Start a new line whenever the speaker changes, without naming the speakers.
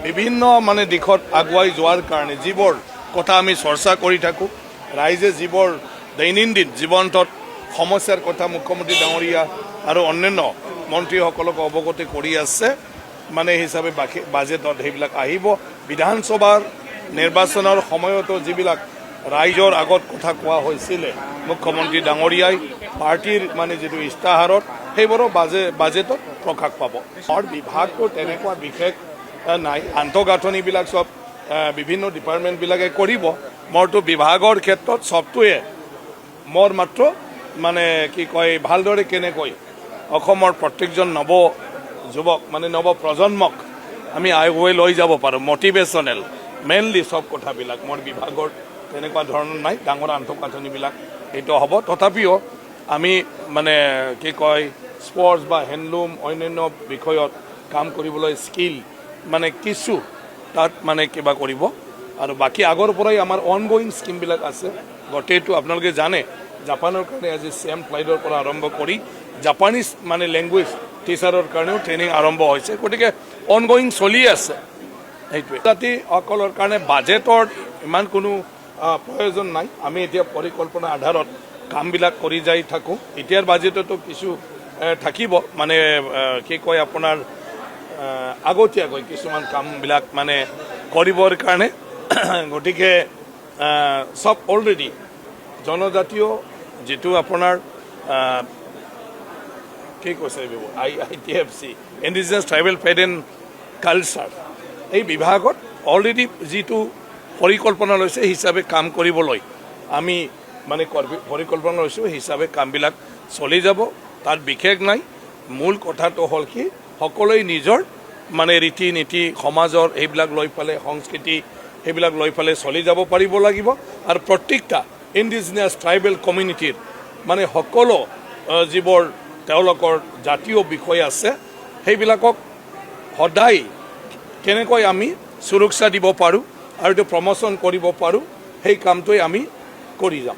বিভিন্ন মানে দিশত আগুৱাই যোৱাৰ কাৰণে যিবোৰ কথা আমি চৰ্চা কৰি থাকোঁ, ৰাইজে যিবোৰ দৈনন্দিন জীৱনটোত সমস্যাৰ কথা মুখ্যমন্ত্ৰী ডাঙৰীয়া আৰু অন্যান্য মন্ত্ৰীসকলক অৱগত কৰি আছে, মানে হিচাপে বাজেটত সেইবিলাক আহিব। বিধানসভাৰ নিৰ্বাচনৰ সময়তো যিবিলাক ৰাইজৰ আগত কথা কোৱা হৈছিলে মুখ্যমন্ত্ৰী ডাঙৰীয়াই পাৰ্টিৰ মানে যিটো ইস্তাহাৰত, সেইবোৰো বাজেটত প্ৰকাশ পাব। মোৰ বিভাগটো তেনেকুৱা বিশেষ নাই, আন্তঃগাঁথনিবিলাক চব বিভিন্ন ডিপাৰ্টমেণ্টবিলাকে কৰিব। মোৰতো বিভাগৰ ক্ষেত্ৰত চবটোৱে মোৰ মাত্ৰ মানে কি কয় ভালদৰে কেনেকৈ অসমৰ প্ৰত্যেকজন যুৱক মানে নৱ প্ৰজন্মক আমি আগুৱাই লৈ যাব পাৰোঁ, মটিভেশ্যনেল মেইনলি চব কথাবিলাক মোৰ বিভাগৰ তেনেকুৱা ধৰণৰ নাই। ডাঙৰ আন্তঃগাঁথনিবিলাক এইটো হ'ব। তথাপিও আমি মানে কি কয় স্পৰ্টছ বা হেণ্ডলুম অন্যান্য বিষয়ত কাম কৰিবলৈ স্কিল মানে কিছু তাত মানে কিবা কৰিব। আৰু বাকী আগৰ পৰাই আমাৰ অনগয়িং স্কিমবিলাক আছে গোটেইটো। আপোনালোকে জানে জাপানৰ কাৰণে আজি চেম ফ্লাইটৰ পৰা আৰম্ভ কৰি জাপানিজ মানে লেংগুৱেজ টিচাৰৰ কাৰণেও ট্ৰেইনিং আৰম্ভ হৈছে। গতিকে অনগয়িং চলি আছে। সেইটোৱে জাতিসকলৰ কাৰণে বাজেটৰ ইমান কোনো প্ৰয়োজন নাই। আমি এতিয়া পৰিকল্পনা আধাৰত কামবিলাক কৰি যাই থাকোঁ। এতিয়াৰ বাজেটতো কিছু থাকিব মানে কি কয় আপোনাৰ আগতীয়াকৈ কিছুমান কামবিলাক মানে কৰিবৰ কাৰণে। গতিকে চব অলৰেডি জনজাতীয় যিটো আপোনাৰ কি কৈছে ITFC indigenous tribal faith and culture, এই বিভাগত অলৰেডি যিটো পৰিকল্পনা লৈছে হিচাপে কাম কৰিবলৈ আমি মানে পৰিকল্পনা লৈছোঁ, হিচাপে কামবিলাক চলি যাব। তাত বিশেষ নাই। মূল কথাটো হ'ল কি সকলোৱে নিজৰ মানে ৰীতি নীতি সমাজৰ এইবিলাক লৈ পেলাই সংস্কৃতি সেইবিলাক লৈ পেলাই চলি যাব পাৰিব লাগিব। আৰু প্ৰত্যেকটা ইণ্ডিজিনাছ ট্ৰাইবেল কমিউনিটিৰ মানে সকলো যিবোৰ তেওঁলোকৰ জাতীয় বিষয় আছে সেইবিলাকক সদায় কেনেকৈ আমি সুৰক্ষা দিব পাৰোঁ আৰু এইটো প্ৰমোশ্যন কৰিব পাৰোঁ, সেই কামটোৱে আমি কৰি যাম।